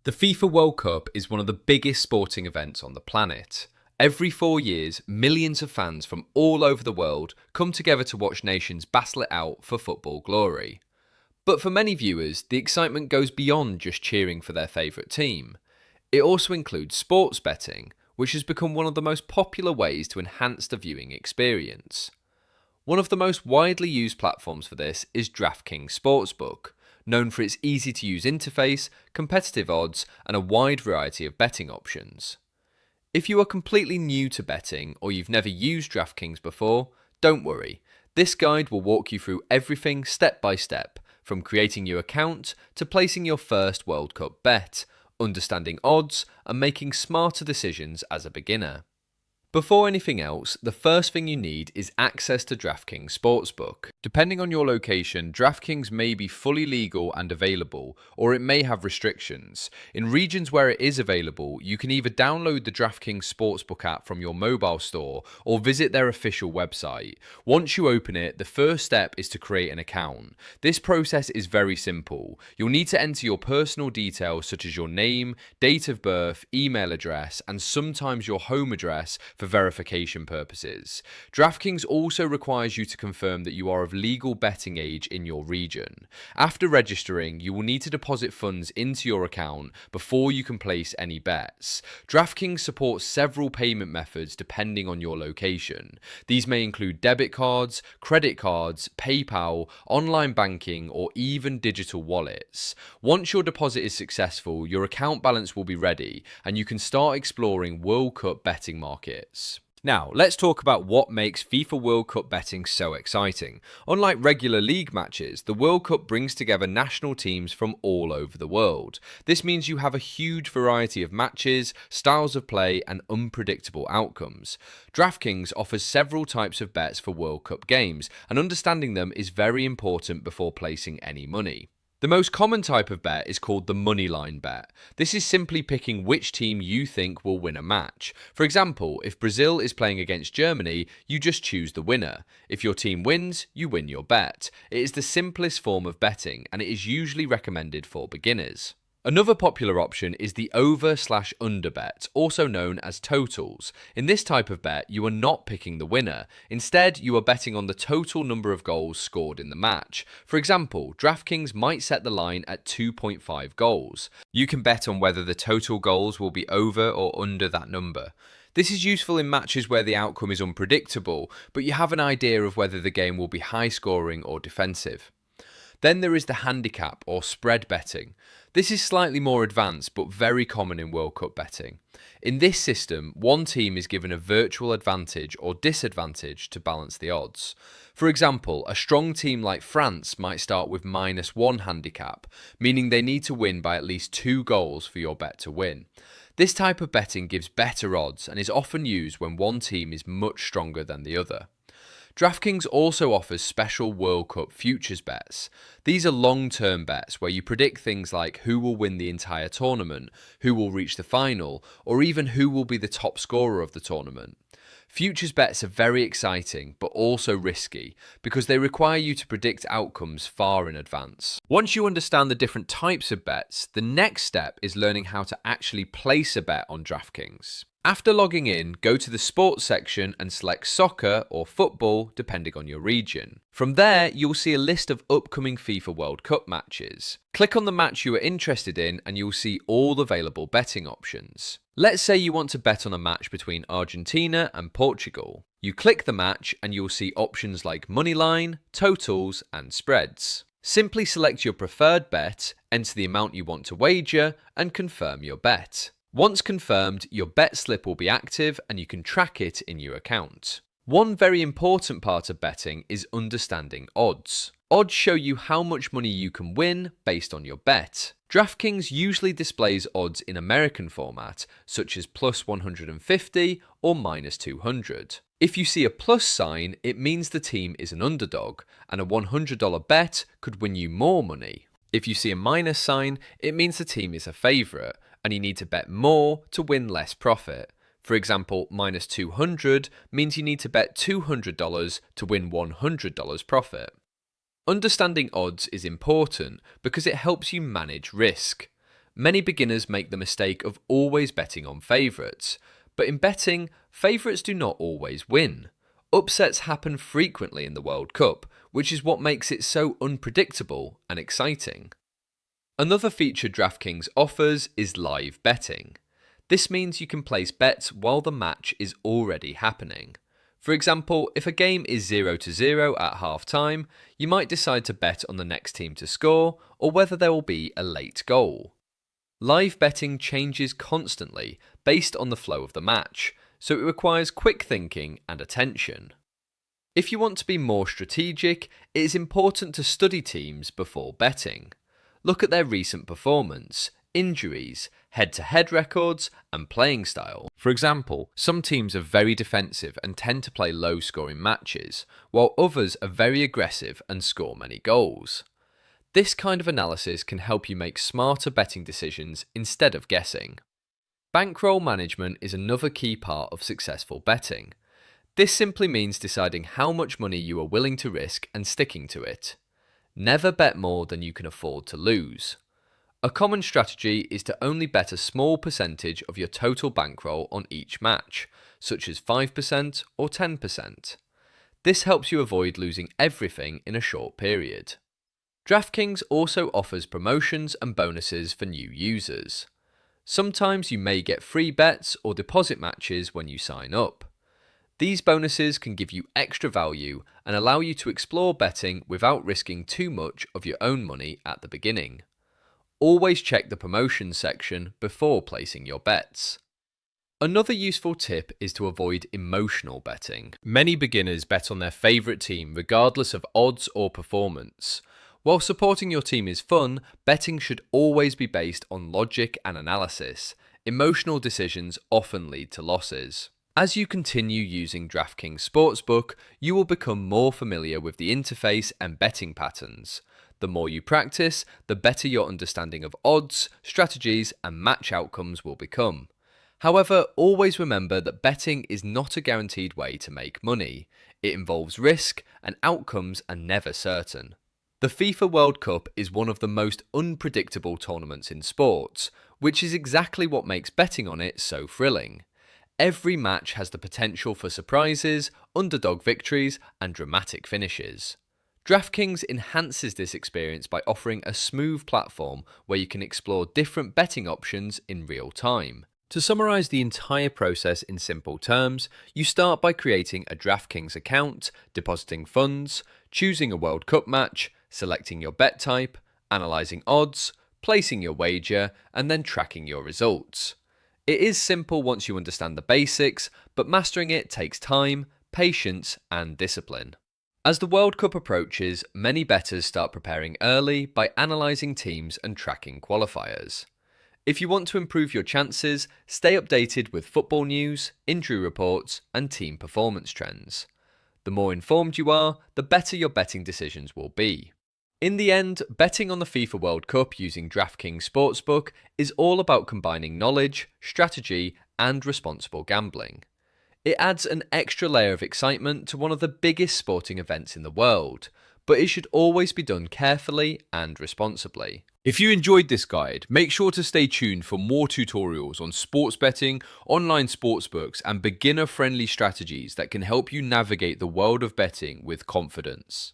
The FIFA World Cup is one of the biggest sporting events on the planet. Every 4 years, millions of fans from all over the world come together to watch nations battle it out for football glory. But for many viewers, the excitement goes beyond just cheering for their favourite team. It also includes sports betting, which has become one of the most popular ways to enhance the viewing experience. One of the most widely used platforms for this is DraftKings Sportsbook, known for its easy-to-use interface, competitive odds, and a wide variety of betting options. If you are completely new to betting or you've never used DraftKings before, don't worry. This guide will walk you through everything step by step, from creating your account to placing your first World Cup bet, understanding odds, and making smarter decisions as a beginner. Before anything else, the first thing you need is access to DraftKings Sportsbook. Depending on your location, DraftKings may be fully legal and available, or it may have restrictions. In regions where it is available, you can either download the DraftKings Sportsbook app from your mobile store or visit their official website. Once you open it, the first step is to create an account. This process is very simple. You'll need to enter your personal details such as your name, date of birth, email address, and sometimes your home address for verification purposes. DraftKings also requires you to confirm that you are of legal betting age in your region. After registering, you will need to deposit funds into your account before you can place any bets. DraftKings supports several payment methods depending on your location. These may include debit cards, credit cards, PayPal, online banking, or even digital wallets. Once your deposit is successful, your account balance will be ready and you can start exploring World Cup betting markets. Now, let's talk about what makes FIFA World Cup betting so exciting. Unlike regular league matches, the World Cup brings together national teams from all over the world. This means you have a huge variety of matches, styles of play, and unpredictable outcomes. DraftKings offers several types of bets for World Cup games, and understanding them is very important before placing any money. The most common type of bet is called the moneyline bet. This is simply picking which team you think will win a match. For example, if Brazil is playing against Germany, you just choose the winner. If your team wins, you win your bet. It is the simplest form of betting, and it is usually recommended for beginners. Another popular option is the over/under bet, also known as totals. In this type of bet, you are not picking the winner. Instead, you are betting on the total number of goals scored in the match. For example, DraftKings might set the line at 2.5 goals. You can bet on whether the total goals will be over or under that number. This is useful in matches where the outcome is unpredictable, but you have an idea of whether the game will be high scoring or defensive. Then there is the handicap or spread betting. This is slightly more advanced but very common in World Cup betting. In this system, one team is given a virtual advantage or disadvantage to balance the odds. For example, a strong team like France might start with -1 handicap, meaning they need to win by at least 2 goals for your bet to win. This type of betting gives better odds and is often used when one team is much stronger than the other. DraftKings also offers special World Cup futures bets. These are long-term bets where you predict things like who will win the entire tournament, who will reach the final, or even who will be the top scorer of the tournament. Futures bets are very exciting but also risky because they require you to predict outcomes far in advance. Once you understand the different types of bets, the next step is learning how to actually place a bet on DraftKings. After logging in, go to the sports section and select soccer or football depending on your region. From there, you'll see a list of upcoming FIFA World Cup matches. Click on the match you are interested in and you'll see all available betting options. Let's say you want to bet on a match between Argentina and Portugal. You click the match and you'll see options like moneyline, totals, and spreads. Simply select your preferred bet, enter the amount you want to wager, and confirm your bet. Once confirmed, your bet slip will be active and you can track it in your account. One very important part of betting is understanding odds. Odds show you how much money you can win based on your bet. DraftKings usually displays odds in American format, such as +150 or -200. If you see a plus sign, it means the team is an underdog, and a $100 bet could win you more money. If you see a minus sign, it means the team is a favourite, and you need to bet more to win less profit. For example, -200 means you need to bet $200 to win $100 profit. Understanding odds is important because it helps you manage risk. Many beginners make the mistake of always betting on favourites, but in betting, favourites do not always win. Upsets happen frequently in the World Cup, which is what makes it so unpredictable and exciting. Another feature DraftKings offers is live betting. This means you can place bets while the match is already happening. For example, if a game is 0-0 at half time, you might decide to bet on the next team to score or whether there will be a late goal. Live betting changes constantly based on the flow of the match, so it requires quick thinking and attention. If you want to be more strategic, it is important to study teams before betting. Look at their recent performance, injuries, head-to-head records, and playing style. For example, some teams are very defensive and tend to play low-scoring matches, while others are very aggressive and score many goals. This kind of analysis can help you make smarter betting decisions instead of guessing. Bankroll management is another key part of successful betting. This simply means deciding how much money you are willing to risk and sticking to it. Never bet more than you can afford to lose. A common strategy is to only bet a small percentage of your total bankroll on each match, such as 5% or 10%. This helps you avoid losing everything in a short period. DraftKings also offers promotions and bonuses for new users. Sometimes you may get free bets or deposit matches when you sign up. These bonuses can give you extra value and allow you to explore betting without risking too much of your own money at the beginning. Always check the promotions section before placing your bets. Another useful tip is to avoid emotional betting. Many beginners bet on their favourite team regardless of odds or performance. While supporting your team is fun, betting should always be based on logic and analysis. Emotional decisions often lead to losses. As you continue using DraftKings Sportsbook, you will become more familiar with the interface and betting patterns. The more you practice, the better your understanding of odds, strategies, and match outcomes will become. However, always remember that betting is not a guaranteed way to make money. It involves risk, and outcomes are never certain. The FIFA World Cup is one of the most unpredictable tournaments in sports, which is exactly what makes betting on it so thrilling. Every match has the potential for surprises, underdog victories, and dramatic finishes. DraftKings enhances this experience by offering a smooth platform where you can explore different betting options in real time. To summarize the entire process in simple terms, you start by creating a DraftKings account, depositing funds, choosing a World Cup match, selecting your bet type, analysing odds, placing your wager, and then tracking your results. It is simple once you understand the basics, but mastering it takes time, patience, and discipline. As the World Cup approaches, many bettors start preparing early by analysing teams and tracking qualifiers. If you want to improve your chances, stay updated with football news, injury reports, and team performance trends. The more informed you are, the better your betting decisions will be. In the end, betting on the FIFA World Cup using DraftKings Sportsbook is all about combining knowledge, strategy, and responsible gambling. It adds an extra layer of excitement to one of the biggest sporting events in the world, but it should always be done carefully and responsibly. If you enjoyed this guide, make sure to stay tuned for more tutorials on sports betting, online sportsbooks, and beginner-friendly strategies that can help you navigate the world of betting with confidence.